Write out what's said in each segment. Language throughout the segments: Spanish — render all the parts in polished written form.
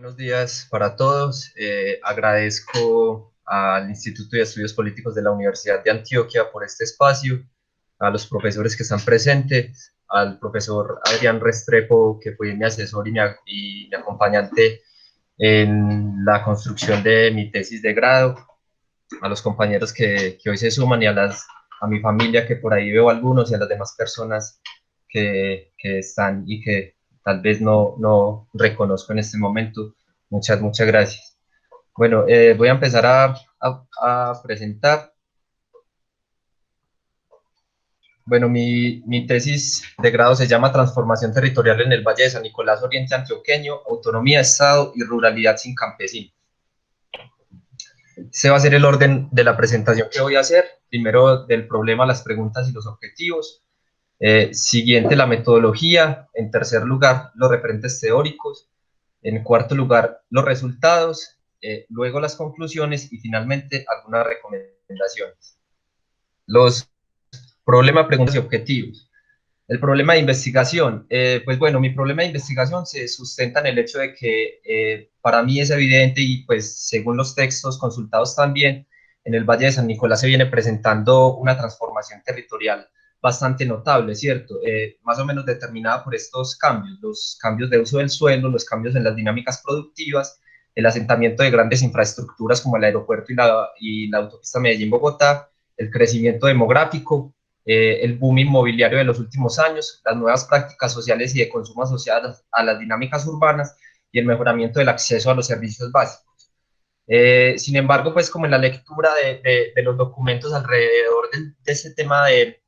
Buenos días para todos. Agradezco al Instituto de Estudios Políticos de la Universidad de Antioquia por este espacio, a los profesores que están presentes, al profesor Adrián Restrepo, que fue mi asesor y mi acompañante en la construcción de mi tesis de grado, a los compañeros que hoy se suman y a mi familia, que por ahí veo algunos, y a las demás personas que están y que tal vez no reconozco en este momento. Muchas gracias. Bueno, voy a empezar a presentar. Bueno, mi tesis de grado se llama Transformación Territorial en el Valle de San Nicolás Oriente Antioqueño, Autonomía, Estado y Ruralidad sin Campesinos. Ese va a ser el orden de la presentación que voy a hacer. Primero, del problema, las preguntas y los objetivos. Siguiente, la metodología. En tercer lugar, los referentes teóricos. En cuarto lugar, los resultados. Luego, las conclusiones y finalmente, algunas recomendaciones. Los problemas, preguntas y objetivos. El problema de investigación, pues bueno, mi problema de investigación se sustenta en el hecho de que para mí es evidente y pues según los textos consultados también, en el Valle de San Nicolás se viene presentando una transformación territorial bastante notable, ¿cierto? Más o menos determinada por estos cambios, los cambios de uso del suelo, los cambios en las dinámicas productivas, el asentamiento de grandes infraestructuras como el aeropuerto y la autopista Medellín-Bogotá, el crecimiento demográfico, el boom inmobiliario de los últimos años, las nuevas prácticas sociales y de consumo asociadas a las dinámicas urbanas y el mejoramiento del acceso a los servicios básicos. Sin embargo, pues como en la lectura de los documentos alrededor de este tema de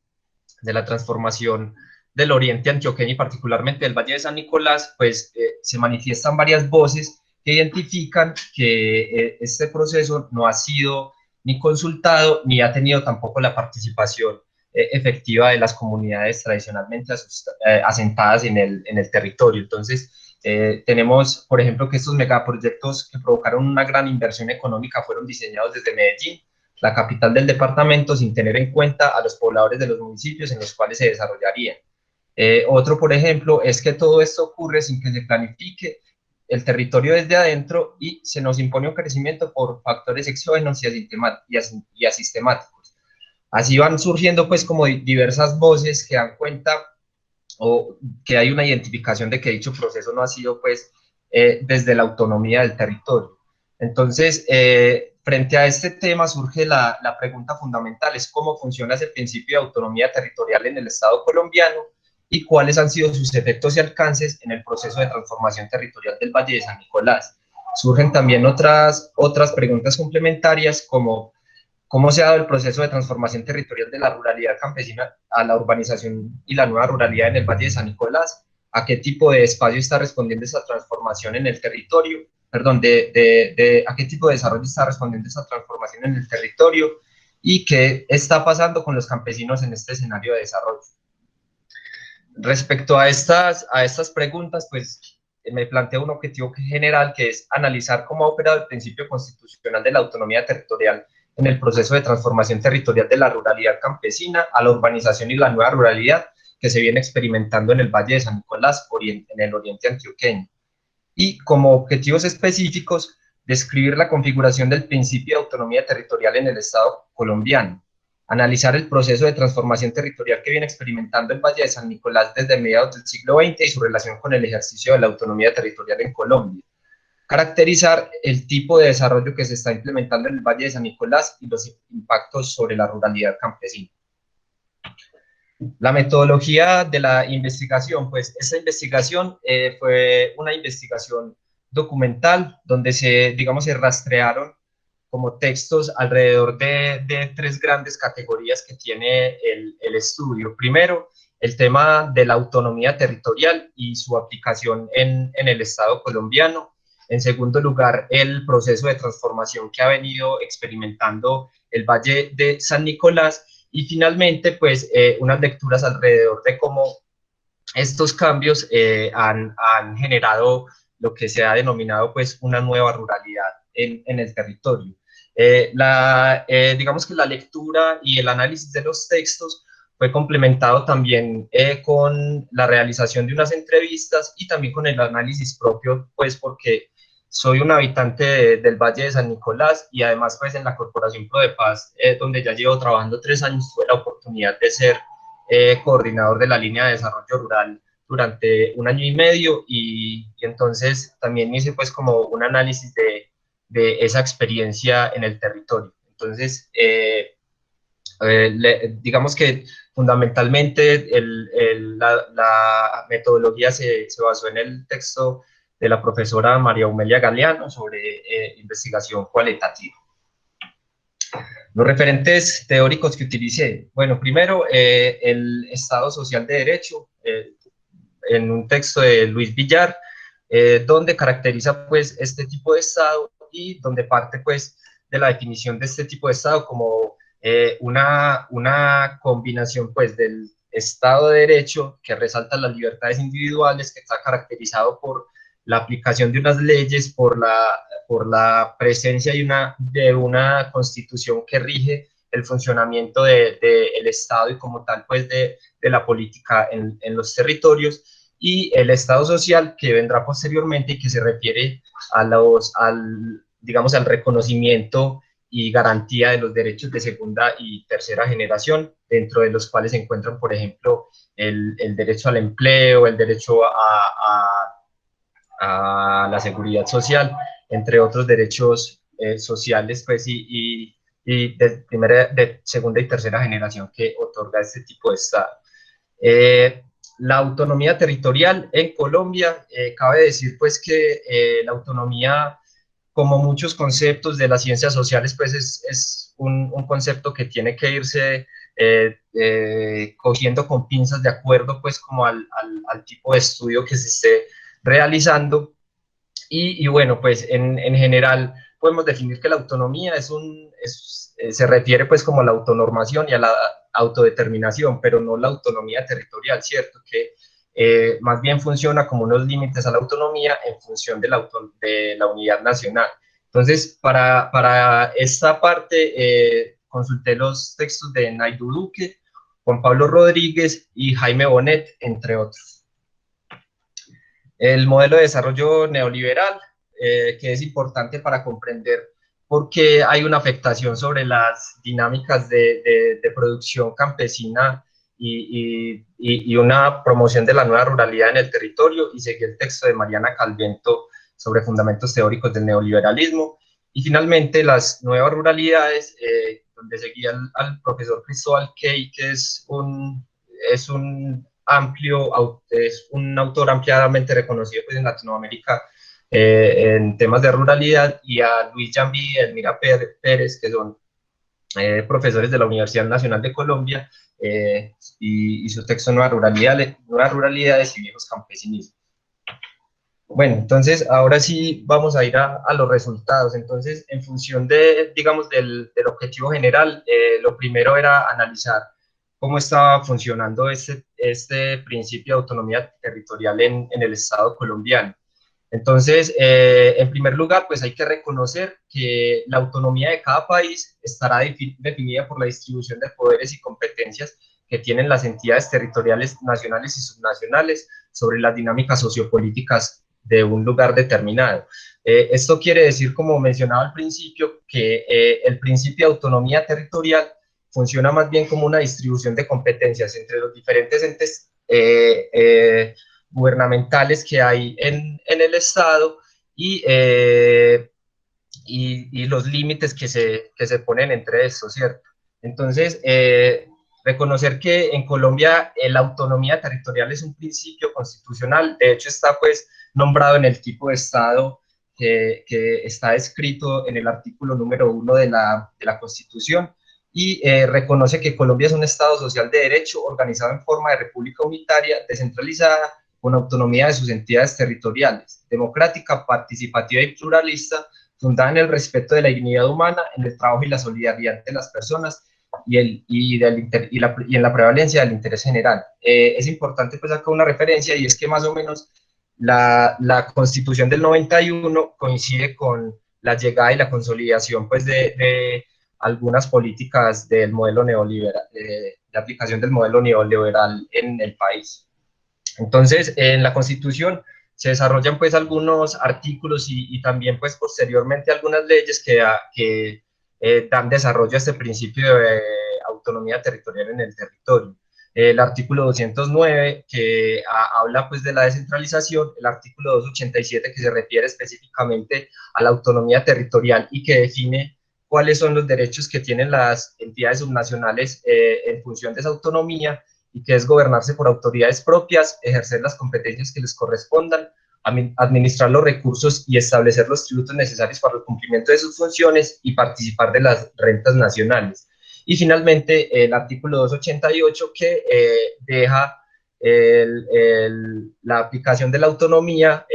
la transformación del oriente antioqueño y particularmente del Valle de San Nicolás, pues se manifiestan varias voces que identifican que este proceso no ha sido ni consultado ni ha tenido tampoco la participación efectiva de las comunidades tradicionalmente asentadas en el territorio. Entonces, tenemos, por ejemplo, que estos megaproyectos que provocaron una gran inversión económica fueron diseñados desde Medellín, la capital del departamento, sin tener en cuenta a los pobladores de los municipios en los cuales se desarrollarían. Otro, por ejemplo, es que todo esto ocurre sin que se planifique el territorio desde adentro y se nos impone un crecimiento por factores exógenos y asistemáticos. Así van surgiendo pues como diversas voces que dan cuenta o que hay una identificación de que dicho proceso no ha sido pues desde la autonomía del territorio. Entonces, frente a este tema surge la pregunta fundamental, es cómo funciona ese principio de autonomía territorial en el Estado colombiano y cuáles han sido sus efectos y alcances en el proceso de transformación territorial del Valle de San Nicolás. Surgen también otras preguntas complementarias como cómo se ha dado el proceso de transformación territorial de la ruralidad campesina a la urbanización y la nueva ruralidad en el Valle de San Nicolás, a qué tipo de espacio está respondiendo esa transformación en el territorio, perdón, a qué tipo de desarrollo está respondiendo esa transformación en el territorio y qué está pasando con los campesinos en este escenario de desarrollo. Respecto a estas preguntas, pues me planteo un objetivo general que es analizar cómo ha operado el principio constitucional de la autonomía territorial en el proceso de transformación territorial de la ruralidad campesina a la urbanización y la nueva ruralidad que se viene experimentando en el Valle de San Nicolás, en el oriente antioqueño. Y como objetivos específicos, describir la configuración del principio de autonomía territorial en el Estado colombiano, analizar el proceso de transformación territorial que viene experimentando el Valle de San Nicolás desde mediados del siglo XX y su relación con el ejercicio de la autonomía territorial en Colombia, caracterizar el tipo de desarrollo que se está implementando en el Valle de San Nicolás y los impactos sobre la ruralidad campesina. La metodología de la investigación, pues esta investigación fue una investigación documental donde se rastrearon como textos alrededor de tres grandes categorías que tiene el estudio. Primero, el tema de la autonomía territorial y su aplicación en el Estado colombiano. En segundo lugar, el proceso de transformación que ha venido experimentando el Valle de San Nicolás. Y finalmente, pues, unas lecturas alrededor de cómo estos cambios han generado lo que se ha denominado, pues, una nueva ruralidad en el territorio. Digamos que la lectura y el análisis de los textos fue complementado también con la realización de unas entrevistas y también con el análisis propio, pues, porque soy un habitante del Valle de San Nicolás y además pues en la Corporación Pro de Paz, donde ya llevo trabajando 3 años, tuve la oportunidad de ser coordinador de la línea de desarrollo rural durante 1 año y medio y entonces también hice pues como un análisis de esa experiencia en el territorio. Entonces, digamos que fundamentalmente la metodología se basó en el texto de la profesora María Humelia Galeano sobre investigación cualitativa. Los referentes teóricos que utilicé, bueno, primero el Estado Social de Derecho, en un texto de Luis Villar, donde caracteriza pues este tipo de Estado y donde parte pues de la definición de este tipo de Estado como una combinación pues del Estado de Derecho que resalta las libertades individuales, que está caracterizado por la aplicación de unas leyes, por la presencia de una constitución que rige el funcionamiento del Estado y como tal pues de la política en los territorios, y el Estado social que vendrá posteriormente y que se refiere digamos, al reconocimiento y garantía de los derechos de segunda y tercera generación, dentro de los cuales se encuentran, por ejemplo, el derecho al empleo, el derecho a la seguridad social, entre otros derechos sociales, pues, y de segunda y tercera generación que otorga este tipo de Estado. La autonomía territorial en Colombia, cabe decir pues que la autonomía, como muchos conceptos de las ciencias sociales, pues es un concepto que tiene que irse cogiendo con pinzas de acuerdo pues como al tipo de estudio que se esté realizando. Y bueno, pues en general podemos definir que la autonomía se refiere pues como a la autonormación y a la autodeterminación, pero no la autonomía territorial, ¿cierto? Que más bien funciona como unos límites a la autonomía en función de la unidad nacional. Entonces, para esta parte, consulté los textos de Naidu Duque, Juan Pablo Rodríguez y Jaime Bonet, entre otros. El modelo de desarrollo neoliberal, que es importante para comprender por qué hay una afectación sobre las dinámicas de producción campesina y una promoción de la nueva ruralidad en el territorio, y seguí el texto de Mariana Calvento sobre fundamentos teóricos del neoliberalismo. Y finalmente las nuevas ruralidades, donde seguí al profesor Cristóbal Key, que es un autor ampliamente reconocido pues, en Latinoamérica en temas de ruralidad, y a Luis Jambí y Elmira Pérez, que son profesores de la Universidad Nacional de Colombia, y su texto Nuevas Ruralidades y Viejos Campesinismos. Bueno, entonces ahora sí vamos a ir a los resultados. Entonces, en función digamos, del objetivo general, lo primero era analizar cómo estaba funcionando este principio de autonomía territorial en el Estado colombiano. Entonces, en primer lugar, pues hay que reconocer que la autonomía de cada país estará definida por la distribución de poderes y competencias que tienen las entidades territoriales nacionales y subnacionales sobre las dinámicas sociopolíticas de un lugar determinado. Esto quiere decir, como mencionaba al principio, que el principio de autonomía territorial funciona más bien como una distribución de competencias entre los diferentes entes gubernamentales que hay en el Estado, y los límites que se ponen entre estos, ¿cierto? Entonces, reconocer que en Colombia la autonomía territorial es un principio constitucional, de hecho está pues nombrado en el tipo de Estado que está escrito en el artículo número 1 de la Constitución, y reconoce que Colombia es un Estado social de derecho organizado en forma de república unitaria, descentralizada, con autonomía de sus entidades territoriales, democrática, participativa y pluralista, fundada en el respeto de la dignidad humana, en el trabajo y la solidaridad de las personas y en la prevalencia del interés general. Es importante pues acá una referencia, y es que más o menos la Constitución del 91 coincide con la llegada y la consolidación pues de algunas políticas del modelo neoliberal, de aplicación del modelo neoliberal en el país. Entonces, en la Constitución se desarrollan pues algunos artículos y también pues posteriormente algunas leyes que dan desarrollo a este principio de autonomía territorial en el territorio. El artículo 209 que habla pues de la descentralización, el artículo 287 que se refiere específicamente a la autonomía territorial y que define cuáles son los derechos que tienen las entidades subnacionales en función de esa autonomía, y que es gobernarse por autoridades propias, ejercer las competencias que les correspondan, administrar los recursos y establecer los tributos necesarios para el cumplimiento de sus funciones y participar de las rentas nacionales. Y finalmente el artículo 288 que deja la aplicación de la autonomía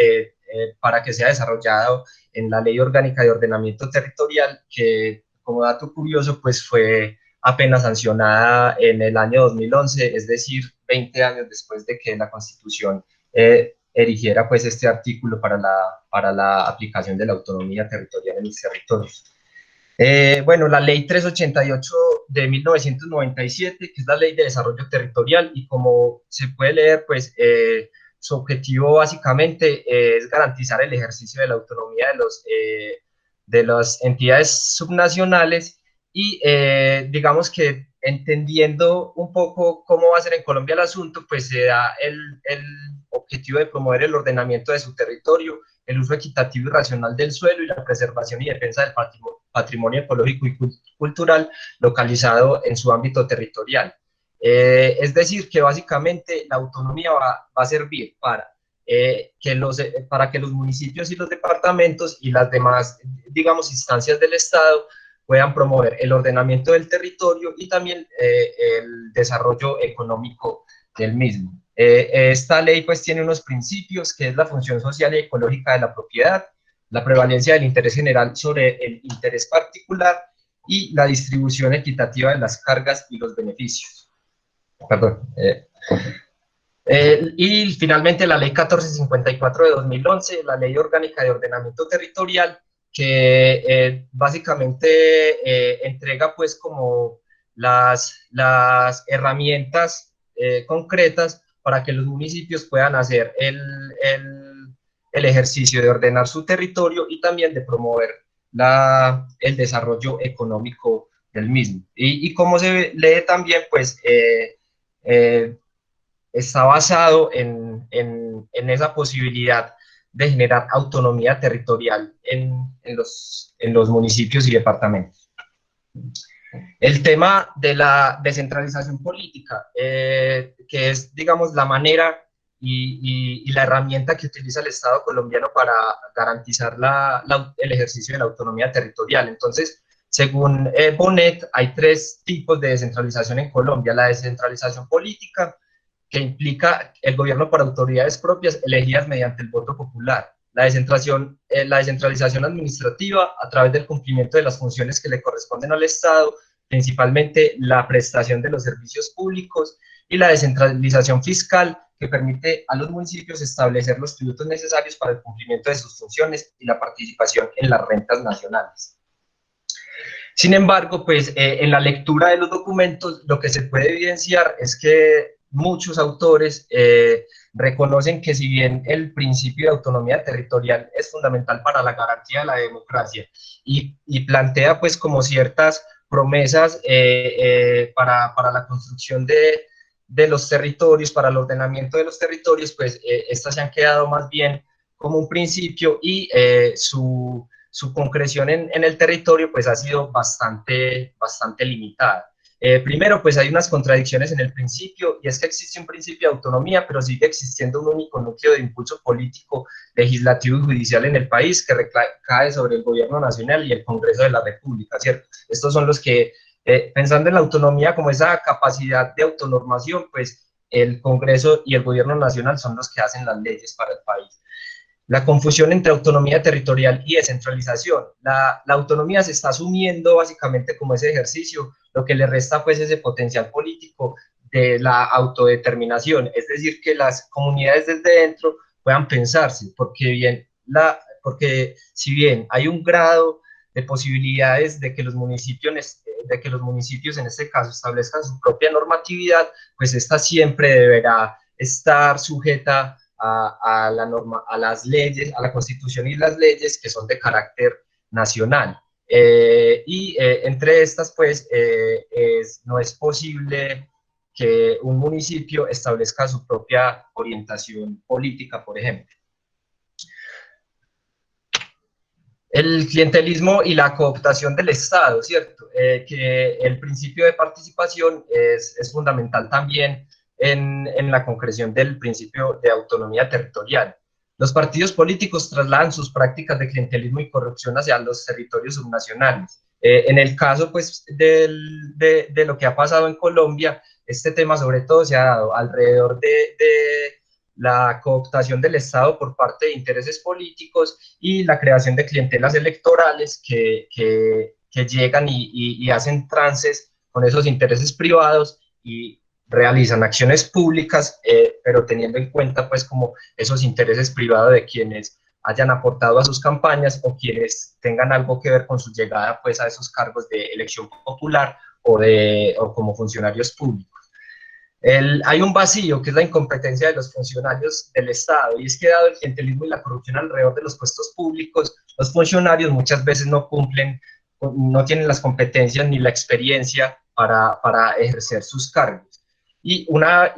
para que sea desarrollado en la Ley Orgánica de Ordenamiento Territorial, que como dato curioso pues fue apenas sancionada en el año 2011, es decir, 20 años después de que la Constitución erigiera pues este artículo para la aplicación de la autonomía territorial en los territorios. Bueno, la ley 388 de 1997, que es la ley de desarrollo territorial, y como se puede leer, pues su objetivo básicamente es garantizar el ejercicio de la autonomía de las entidades subnacionales y digamos que entendiendo un poco cómo va a ser en Colombia el asunto, pues se da el objetivo de promover el ordenamiento de su territorio, el uso equitativo y racional del suelo y la preservación y defensa del patrimonio ecológico y cultural localizado en su ámbito territorial. Es decir, que básicamente la autonomía va a servir para que los municipios y los departamentos y las demás, digamos, instancias del Estado puedan promover el ordenamiento del territorio y también el desarrollo económico del mismo. Esta ley pues tiene unos principios, que es la función social y ecológica de la propiedad, la prevalencia del interés general sobre el interés particular y la distribución equitativa de las cargas y los beneficios. Perdón. Y finalmente la ley 1454 de 2011, la ley orgánica de ordenamiento territorial, que básicamente entrega pues como las herramientas concretas para que los municipios puedan hacer el ejercicio de ordenar su territorio y también de promover el desarrollo económico del mismo. Y como se lee también, pues está basado en esa posibilidad de generar autonomía territorial en los municipios y departamentos. El tema de la descentralización política, que es, digamos, la manera y la herramienta que utiliza el Estado colombiano para garantizar el ejercicio de la autonomía territorial. Entonces, según Bonet, hay tres tipos de descentralización en Colombia: la descentralización política, que implica el gobierno por autoridades propias elegidas mediante el voto popular; la descentralización administrativa, a través del cumplimiento de las funciones que le corresponden al Estado, principalmente la prestación de los servicios públicos; y la descentralización fiscal, que permite a los municipios establecer los tributos necesarios para el cumplimiento de sus funciones y la participación en las rentas nacionales. Sin embargo, pues en la lectura de los documentos lo que se puede evidenciar es que muchos autores reconocen que si bien el principio de autonomía territorial es fundamental para la garantía de la democracia y plantea pues como ciertas promesas para la construcción de los territorios, para el ordenamiento de los territorios, pues estas se han quedado más bien como un principio y su concreción en el territorio pues ha sido bastante limitada. Primero, pues hay unas contradicciones en el principio, y es que existe un principio de autonomía, pero sigue existiendo un único núcleo de impulso político, legislativo y judicial en el país, que recae sobre el gobierno nacional y el Congreso de la República, ¿cierto? Estos son los que, pensando en la autonomía como esa capacidad de autonormación, pues el Congreso y el gobierno nacional son los que hacen las leyes para el país. La confusión entre autonomía territorial y descentralización. La autonomía se está asumiendo básicamente como ese ejercicio, lo que le resta pues ese potencial político de la autodeterminación, es decir, que las comunidades desde dentro puedan pensarse, porque si bien hay un grado de posibilidades de que los municipios en este caso establezcan su propia normatividad, pues esta siempre deberá estar sujeta a las leyes, a la Constitución y las leyes que son de carácter nacional. Entre estas, pues, no es posible que un municipio establezca su propia orientación política, por ejemplo. El clientelismo y la cooptación del Estado, ¿cierto? Que el principio de participación es fundamental también en la concreción del principio de autonomía territorial. Los partidos políticos trasladan sus prácticas de clientelismo y corrupción hacia los territorios subnacionales. En el caso, pues, de lo que ha pasado en Colombia, este tema sobre todo se ha dado alrededor de la cooptación del Estado por parte de intereses políticos y la creación de clientelas electorales que llegan y hacen trances con esos intereses privados y realizan acciones públicas, pero teniendo en cuenta pues como esos intereses privados de quienes hayan aportado a sus campañas o quienes tengan algo que ver con su llegada pues a esos cargos de elección popular o como funcionarios públicos. Hay un vacío que es la incompetencia de los funcionarios del Estado, y es que dado el clientelismo y la corrupción alrededor de los puestos públicos, los funcionarios muchas veces no cumplen, no tienen las competencias ni la experiencia para ejercer sus cargos. Y una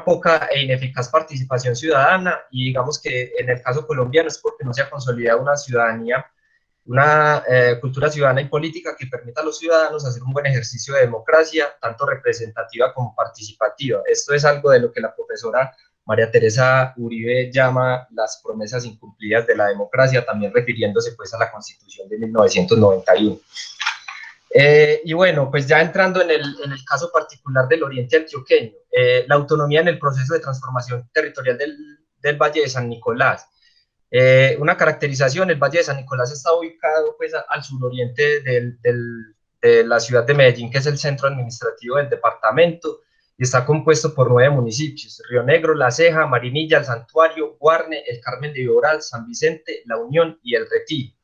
poca e ineficaz participación ciudadana, y digamos que en el caso colombiano es porque no se ha consolidado una ciudadanía, una cultura ciudadana y política que permita a los ciudadanos hacer un buen ejercicio de democracia, tanto representativa como participativa. Esto es algo de lo que la profesora María Teresa Uribe llama las promesas incumplidas de la democracia, también refiriéndose pues a la Constitución de 1991. Y bueno, pues ya entrando en el caso particular del Oriente Antioqueño, la autonomía en el proceso de transformación territorial del Valle de San Nicolás. Una caracterización: el Valle de San Nicolás está ubicado pues al suroriente de la ciudad de Medellín, que es el centro administrativo del departamento, y está compuesto por 9 municipios: Río Negro, La Ceja, Marinilla, El Santuario, Guarne, El Carmen de Viboral, San Vicente, La Unión y El Retiro.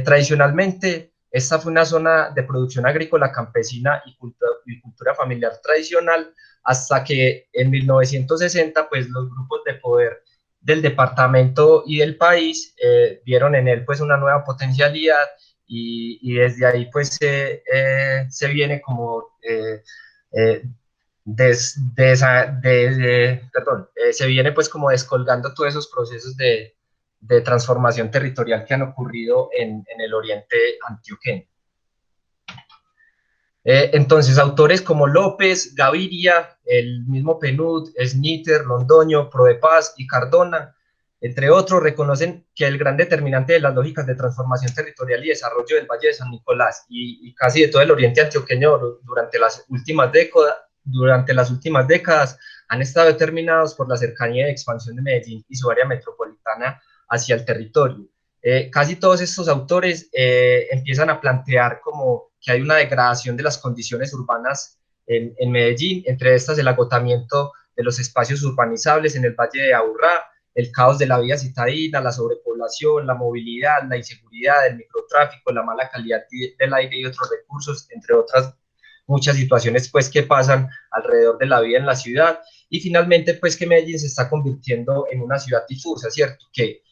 Tradicionalmente, esta fue una zona de producción agrícola, campesina y cultura familiar tradicional, hasta que en 1960 pues los grupos de poder del departamento y del país vieron en él pues una nueva potencialidad, y desde ahí pues se viene como se viene pues como descolgando todos esos procesos de transformación territorial que han ocurrido en el oriente antioqueño. Entonces, autores como López, Gaviria, el mismo Penud, Sniter, Londoño, Prodepaz y Cardona, entre otros, reconocen que el gran determinante de las lógicas de transformación territorial y desarrollo del Valle de San Nicolás y casi de todo el oriente antioqueño durante las últimas décadas han estado determinados por la cercanía y expansión de Medellín y su área metropolitana hacia el territorio. Casi todos estos autores empiezan a plantear como que hay una degradación de las condiciones urbanas en Medellín, entre estas el agotamiento de los espacios urbanizables en el Valle de Aburrá, el caos de la vía citadina, la sobrepoblación, la movilidad, la inseguridad, el microtráfico, la mala calidad del aire y otros recursos, entre otras muchas situaciones pues que pasan alrededor de la vida en la ciudad. Y finalmente pues que Medellín se está convirtiendo en una ciudad difusa, ¿cierto? Que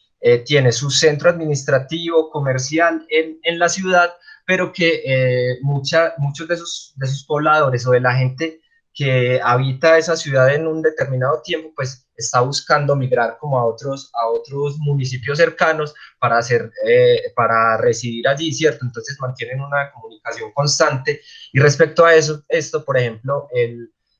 tiene su centro administrativo, comercial en la ciudad, pero que muchos de sus pobladores o de la gente que habita esa ciudad en un determinado tiempo, pues está buscando migrar como a otros municipios cercanos para residir allí, ¿cierto? Entonces mantienen una comunicación constante. Y respecto a esto, por ejemplo,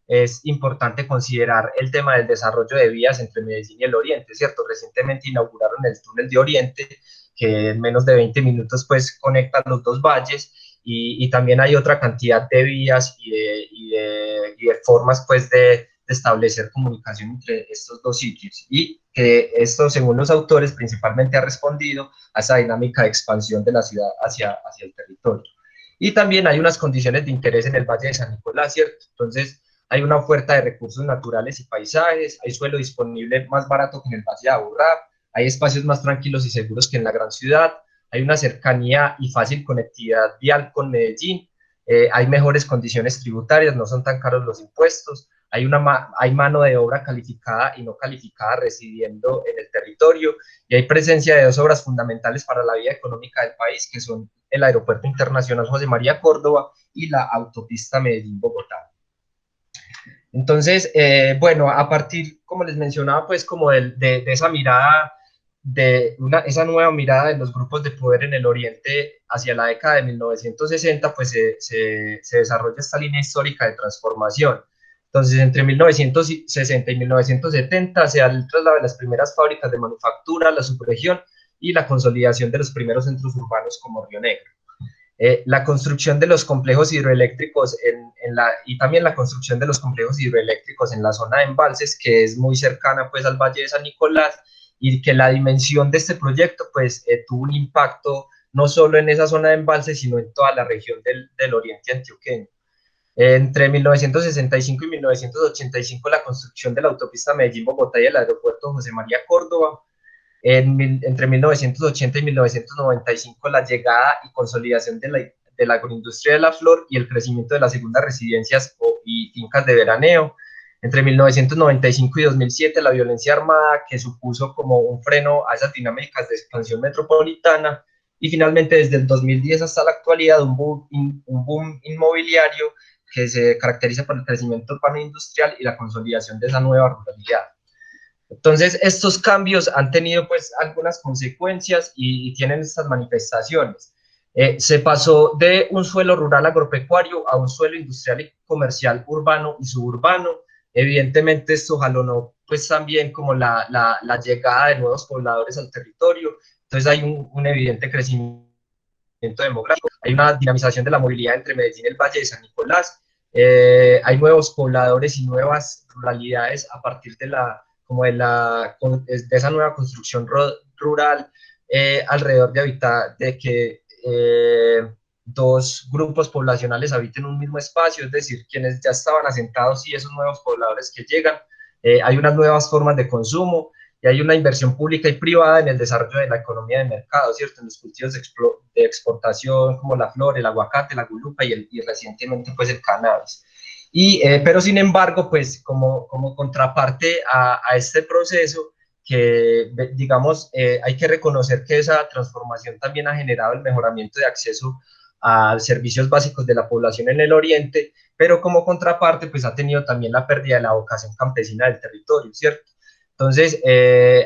es importante considerar el tema del desarrollo de vías entre Medellín y el Oriente, ¿cierto? Recientemente inauguraron el túnel de Oriente, que en menos de 20 minutos pues conecta los dos valles, y también hay otra cantidad de vías y de formas pues de establecer comunicación entre estos dos sitios, y que esto, según los autores, principalmente ha respondido a esa dinámica de expansión de la ciudad hacia el territorio. Y también hay unas condiciones de interés en el Valle de San Nicolás, ¿cierto? Entonces, hay una oferta de recursos naturales y paisajes, hay suelo disponible más barato que en el Valle de Aburrá, hay espacios más tranquilos y seguros que en la gran ciudad, hay una cercanía y fácil conectividad vial con Medellín, hay mejores condiciones tributarias, no son tan caros los impuestos, hay mano de obra calificada y no calificada residiendo en el territorio, y hay presencia de dos obras fundamentales para la vida económica del país, que son el Aeropuerto Internacional José María Córdoba y la autopista Medellín-Bogotá. Entonces, bueno, a partir, como les mencionaba, pues como de esa mirada, esa nueva mirada de los grupos de poder en el Oriente hacia la década de 1960, pues se desarrolla esta línea histórica de transformación. Entonces, entre 1960 y 1970 se da el traslado de las primeras fábricas de manufactura a la subregión y la consolidación de los primeros centros urbanos como Río Negro. La construcción de los complejos hidroeléctricos y también la construcción de los complejos hidroeléctricos en la zona de embalses, que es muy cercana pues al Valle de San Nicolás, y que la dimensión de este proyecto pues tuvo un impacto no solo en esa zona de embalses, sino en toda la región del oriente antioqueño. Entre 1965 y 1985 la construcción de la autopista Medellín-Bogotá y el aeropuerto José María Córdoba. Entre 1980 y 1995 la llegada y consolidación de la agroindustria de la flor y el crecimiento de las segundas residencias y fincas de veraneo. Entre 1995 y 2007 la violencia armada, que supuso como un freno a esas dinámicas de expansión metropolitana, y finalmente desde el 2010 hasta la actualidad un boom inmobiliario que se caracteriza por el crecimiento urbano e industrial y la consolidación de esa nueva ruralidad. Entonces, estos cambios han tenido pues algunas consecuencias y tienen estas manifestaciones. Se pasó de un suelo rural agropecuario a un suelo industrial y comercial urbano y suburbano. Evidentemente esto jalonó pues también como la llegada de nuevos pobladores al territorio. Entonces hay un evidente crecimiento demográfico, hay una dinamización de la movilidad entre Medellín y el Valle de San Nicolás. Hay nuevos pobladores y nuevas ruralidades a partir de esa nueva construcción rural, alrededor de que dos grupos poblacionales habiten un mismo espacio, es decir, quienes ya estaban asentados y esos nuevos pobladores que llegan. Hay unas nuevas formas de consumo y hay una inversión pública y privada en el desarrollo de la economía de mercado, ¿cierto? En los cultivos de exportación como la flor, el aguacate, la gulupa y recientemente pues el cannabis. Pero sin embargo, pues como contraparte a este proceso, que digamos, hay que reconocer que esa transformación también ha generado el mejoramiento de acceso a servicios básicos de la población en el oriente, pero como contraparte, pues ha tenido también la pérdida de la vocación campesina del territorio, ¿cierto? Entonces,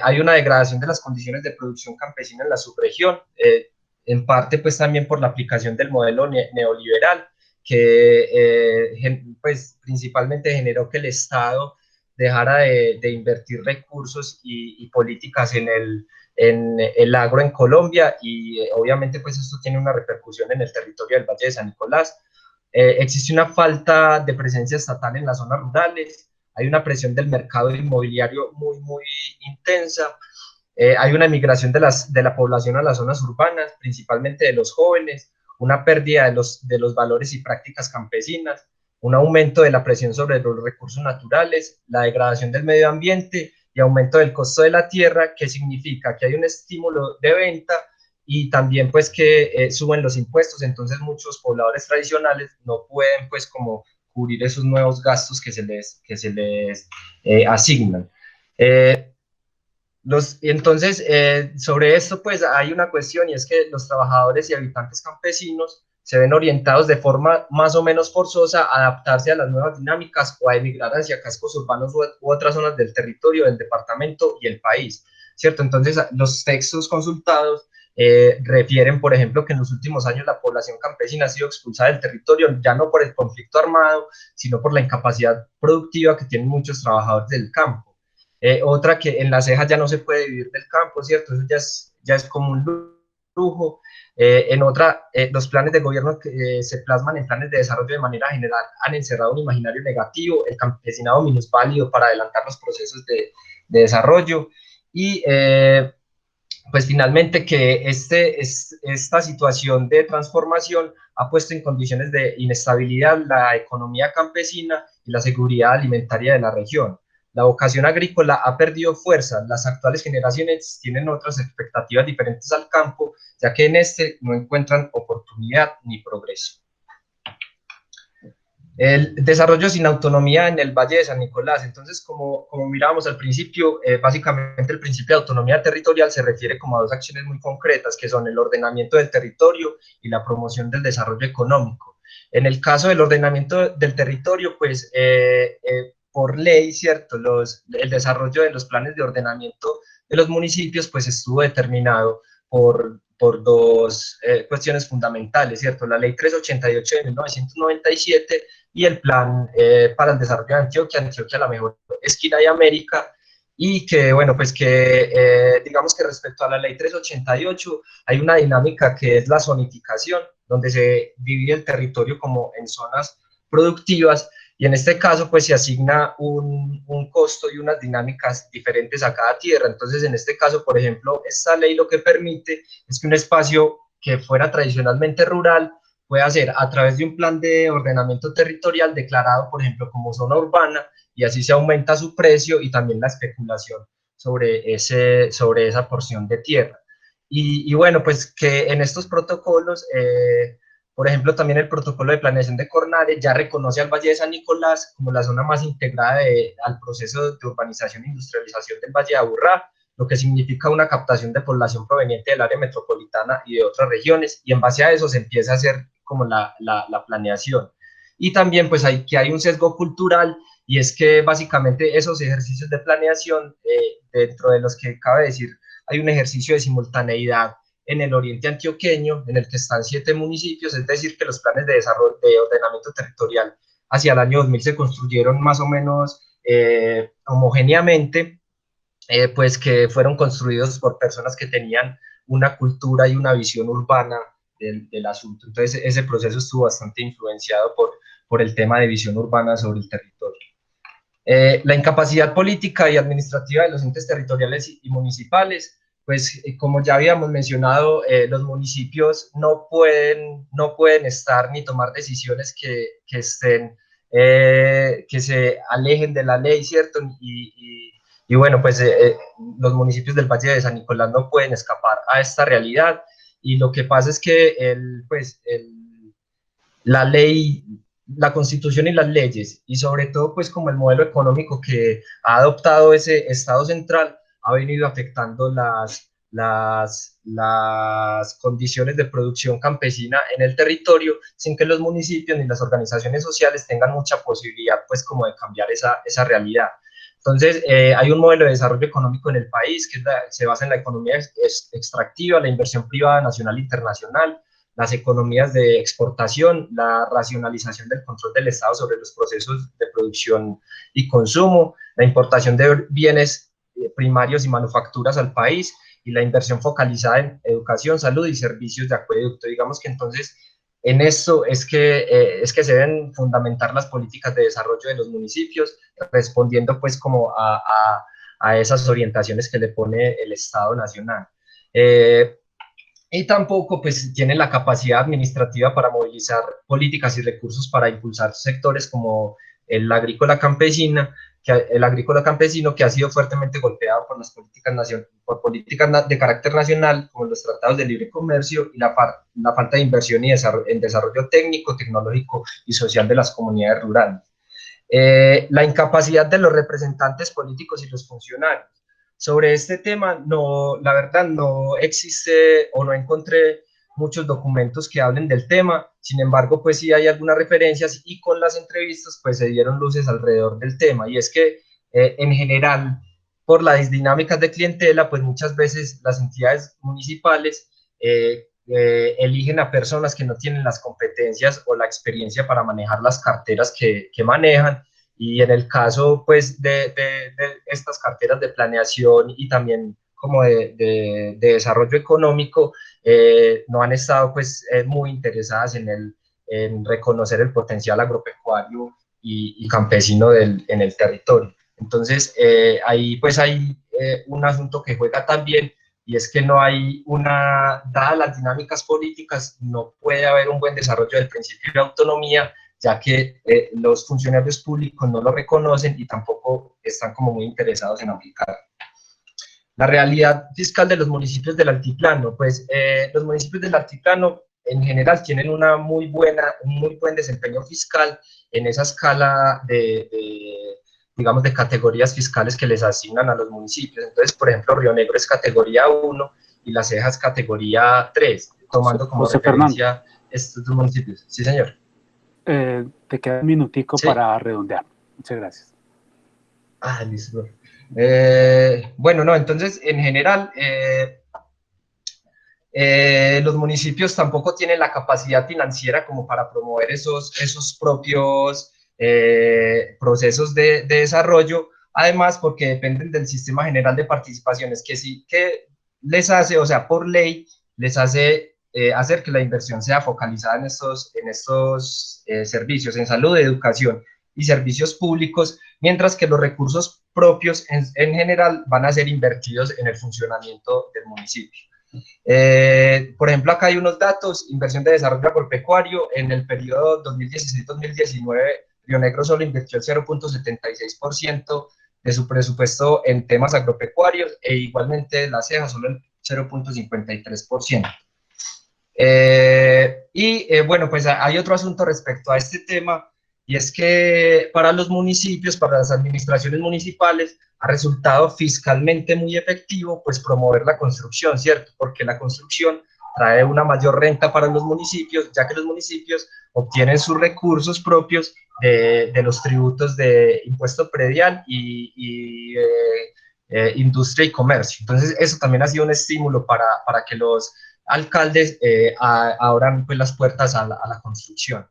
hay una degradación de las condiciones de producción campesina en la subregión, en parte pues también por la aplicación del modelo neoliberal, que pues principalmente generó que el Estado dejara de invertir recursos y políticas en el agro en Colombia, y obviamente pues esto tiene una repercusión en el territorio del Valle de San Nicolás. Existe una falta de presencia estatal en las zonas rurales, hay una presión del mercado inmobiliario muy, muy intensa, hay una migración de la población a las zonas urbanas, principalmente de los jóvenes, una pérdida de los valores y prácticas campesinas, un aumento de la presión sobre los recursos naturales, la degradación del medio ambiente y aumento del costo de la tierra, que significa que hay un estímulo de venta y también pues que suben los impuestos. Entonces muchos pobladores tradicionales no pueden pues como cubrir esos nuevos gastos que se les asignan. Entonces, sobre esto, pues hay una cuestión, y es que los trabajadores y habitantes campesinos se ven orientados de forma más o menos forzosa a adaptarse a las nuevas dinámicas o a emigrar hacia cascos urbanos u otras zonas del territorio, del departamento y el país, ¿cierto? Entonces, los textos consultados refieren, por ejemplo, que en los últimos años la población campesina ha sido expulsada del territorio, ya no por el conflicto armado, sino por la incapacidad productiva que tienen muchos trabajadores del campo. Otra, que en La Ceja ya no se puede vivir del campo, ¿cierto? Eso ya es como un lujo. En otra, los planes de gobierno que se plasman en planes de desarrollo de manera general han encerrado un imaginario negativo, el campesinado minusválido para adelantar los procesos de desarrollo. Y pues finalmente que esta situación de transformación ha puesto en condiciones de inestabilidad la economía campesina y la seguridad alimentaria de la región. La vocación agrícola ha perdido fuerza, las actuales generaciones tienen otras expectativas diferentes al campo, ya que en este no encuentran oportunidad ni progreso. El desarrollo sin autonomía en el Valle de San Nicolás. Entonces, como mirábamos al principio, básicamente el principio de autonomía territorial se refiere como a dos acciones muy concretas, que son el ordenamiento del territorio y la promoción del desarrollo económico. En el caso del ordenamiento del territorio, pues por ley, ¿cierto? El desarrollo de los planes de ordenamiento de los municipios, pues estuvo determinado por dos cuestiones fundamentales, ¿cierto? La ley 388 de 1997 y el plan para el desarrollo de Antioquia, Antioquia la mejor esquina de América, y que, bueno, pues que digamos que respecto a la ley 388 hay una dinámica que es la zonificación, donde se divide el territorio como en zonas productivas, y en este caso pues se asigna un costo y unas dinámicas diferentes a cada tierra. Entonces en este caso, por ejemplo, esta ley lo que permite es que un espacio que fuera tradicionalmente rural pueda ser a través de un plan de ordenamiento territorial declarado, por ejemplo, como zona urbana, y así se aumenta su precio y también la especulación sobre esa porción de tierra. Y bueno, pues que en estos protocolos, por ejemplo, también el protocolo de planeación de Cornare ya reconoce al Valle de San Nicolás como la zona más integrada al proceso de urbanización e industrialización del Valle de Aburrá, lo que significa una captación de población proveniente del área metropolitana y de otras regiones, y en base a eso se empieza a hacer como la planeación. Y también pues hay un sesgo cultural, y es que básicamente esos ejercicios de planeación, dentro de los que cabe decir, hay un ejercicio de simultaneidad en el oriente antioqueño, en el que están 7 municipios, es decir, que los planes de desarrollo de ordenamiento territorial hacia el año 2000 se construyeron más o menos homogéneamente, pues que fueron construidos por personas que tenían una cultura y una visión urbana del asunto. Entonces ese proceso estuvo bastante influenciado por el tema de visión urbana sobre el territorio. La incapacidad política y administrativa de los entes territoriales y municipales, pues como ya habíamos mencionado, los municipios no pueden estar ni tomar decisiones que estén, que se alejen de la ley, ¿cierto? Y bueno, pues los municipios del Valle de San Nicolás no pueden escapar a esta realidad, y lo que pasa es que la ley, la constitución y las leyes, y sobre todo pues como el modelo económico que ha adoptado ese Estado central, ha venido afectando las condiciones de producción campesina en el territorio, sin que los municipios ni las organizaciones sociales tengan mucha posibilidad pues como de cambiar esa realidad. Entonces, hay un modelo de desarrollo económico en el país que se basa en la economía extractiva, la inversión privada nacional e internacional, las economías de exportación, la racionalización del control del Estado sobre los procesos de producción y consumo, la importación de bienes primarios y manufacturas al país, y la inversión focalizada en educación, salud y servicios de acueducto. Digamos que entonces en esto es que se deben fundamentar las políticas de desarrollo de los municipios, respondiendo pues como a esas orientaciones que le pone el Estado Nacional. Y tampoco pues tienen la capacidad administrativa para movilizar políticas y recursos para impulsar sectores como el agrícola campesina, el agrícola campesino, que ha sido fuertemente golpeado por las por políticas de carácter nacional, como los tratados de libre comercio y la falta de inversión en desarrollo técnico, tecnológico y social de las comunidades rurales. La incapacidad de los representantes políticos y los funcionarios. Sobre este tema, no, la verdad no existe o no encontré muchos documentos que hablen del tema. Sin embargo, pues sí hay algunas referencias, y con las entrevistas pues se dieron luces alrededor del tema, y es que en general, por las dinámicas de clientela, pues muchas veces las entidades municipales eligen a personas que no tienen las competencias o la experiencia para manejar las carteras que manejan, y en el caso pues de estas carteras de planeación y también como de desarrollo económico, no han estado pues muy interesadas en reconocer el potencial agropecuario y campesino en el territorio. Entonces, ahí pues hay un asunto que juega también, y es que no hay dadas las dinámicas políticas, no puede haber un buen desarrollo del principio de autonomía, ya que los funcionarios públicos no lo reconocen y tampoco están como muy interesados en aplicar. La realidad fiscal de los municipios del altiplano, pues los municipios del altiplano en general tienen un muy buen desempeño fiscal en esa escala digamos, de categorías fiscales que les asignan a los municipios. Entonces, por ejemplo, Río Negro es categoría 1 y La Ceja es categoría 3, tomando como José Fernando, referencia estos dos municipios. Sí, señor. te queda un minutico Sí. para redondear. Muchas gracias. Listo. Bueno, no, entonces, en general, los municipios tampoco tienen la capacidad financiera como para promover esos propios procesos de desarrollo, además porque dependen del sistema general de participaciones, que sí que les hace, o sea, por ley, les hace hacer que la inversión sea focalizada en estos servicios, en salud, educación y servicios públicos, mientras que los recursos propios en general van a ser invertidos en el funcionamiento del municipio. Por ejemplo, acá hay unos datos: inversión de desarrollo agropecuario en el periodo 2016-2019, Río Negro solo invirtió el 0.76% de su presupuesto en temas agropecuarios, e igualmente La Ceja solo el 0.53%. Bueno, pues hay otro asunto respecto a este tema, y es que para los municipios, para las administraciones municipales, ha resultado fiscalmente muy efectivo pues promover la construcción, ¿cierto? Porque la construcción trae una mayor renta para los municipios, ya que los municipios obtienen sus recursos propios de los tributos de impuesto predial y industria y comercio. Entonces, eso también ha sido un estímulo para que los alcaldes abran pues las puertas a la construcción.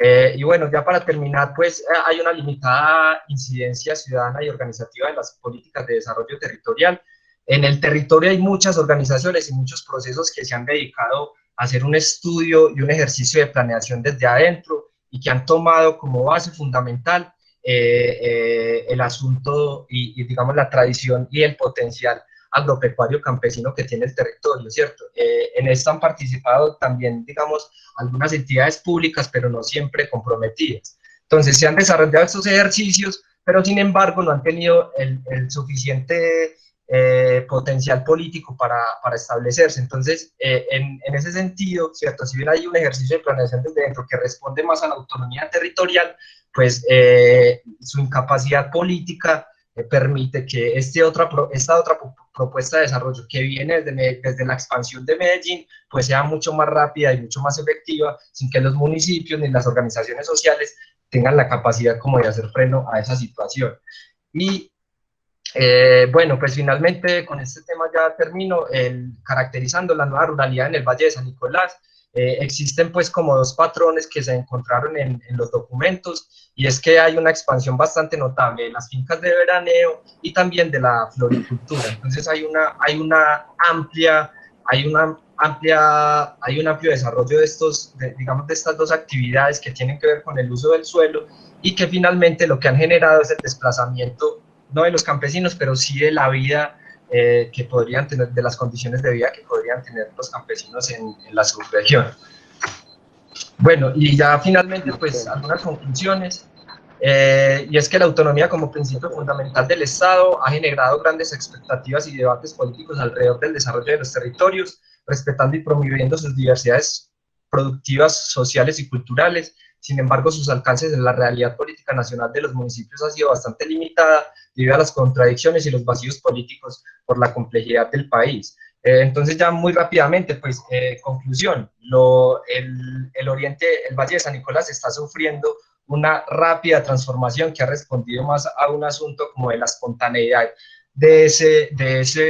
Y bueno, ya para terminar, pues hay una limitada incidencia ciudadana y organizativa en las políticas de desarrollo territorial. En el territorio hay muchas organizaciones y muchos procesos que se han dedicado a hacer un estudio y un ejercicio de planeación desde adentro, y que han tomado como base fundamental el asunto digamos, la tradición y el potencial agropecuario campesino que tiene el territorio, ¿cierto? En esto han participado también, digamos, algunas entidades públicas, pero no siempre comprometidas. Entonces, se han desarrollado estos ejercicios, pero sin embargo no han tenido el suficiente potencial político para establecerse. Entonces, en ese sentido, ¿cierto? Si bien hay un ejercicio de planeación desde dentro que responde más a la autonomía territorial, pues su incapacidad política permite que esta otra propuesta de desarrollo que viene desde la expansión de Medellín, pues sea mucho más rápida y mucho más efectiva, sin que los municipios ni las organizaciones sociales tengan la capacidad como de hacer freno a esa situación. Y bueno, pues finalmente con este tema ya termino, caracterizando la nueva ruralidad en el Valle de San Nicolás. Existen pues como dos patrones que se encontraron en los documentos, y es que hay una expansión bastante notable de las fincas de veraneo y también de la floricultura. Entonces hay un amplio desarrollo digamos, de estas dos actividades que tienen que ver con el uso del suelo, y que finalmente lo que han generado es el desplazamiento no de los campesinos, pero sí de la vida que podrían tener, de las condiciones de vida que podrían tener los campesinos en la subregión. Bueno, y ya finalmente, pues algunas conclusiones, y es que la autonomía como principio fundamental del Estado ha generado grandes expectativas y debates políticos alrededor del desarrollo de los territorios, respetando y promoviendo sus diversidades productivas, sociales y culturales. Sin embargo, sus alcances en la realidad política nacional de los municipios ha sido bastante limitada debido a las contradicciones y los vacíos políticos por la complejidad del país. Entonces, ya muy rápidamente, pues, conclusión, el oriente, el Valle de San Nicolás está sufriendo una rápida transformación que ha respondido más a un asunto como de la espontaneidad de esa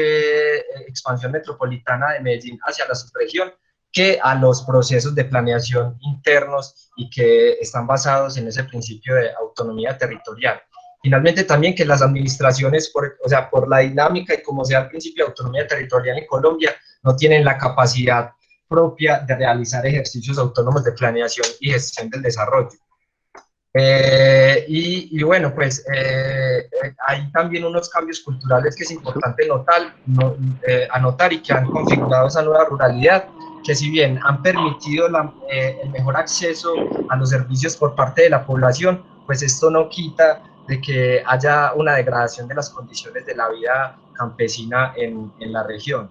expansión metropolitana de Medellín hacia la subregión, que a los procesos de planeación internos y que están basados en ese principio de autonomía territorial. Finalmente, también que las administraciones, por la dinámica y como sea el principio de autonomía territorial en Colombia, no tienen la capacidad propia de realizar ejercicios autónomos de planeación y gestión del desarrollo. Bueno, pues hay también unos cambios culturales que es importante anotar y que han configurado esa nueva ruralidad, que si bien han permitido el mejor acceso a los servicios por parte de la población, pues esto no quita de que haya una degradación de las condiciones de la vida campesina en la región.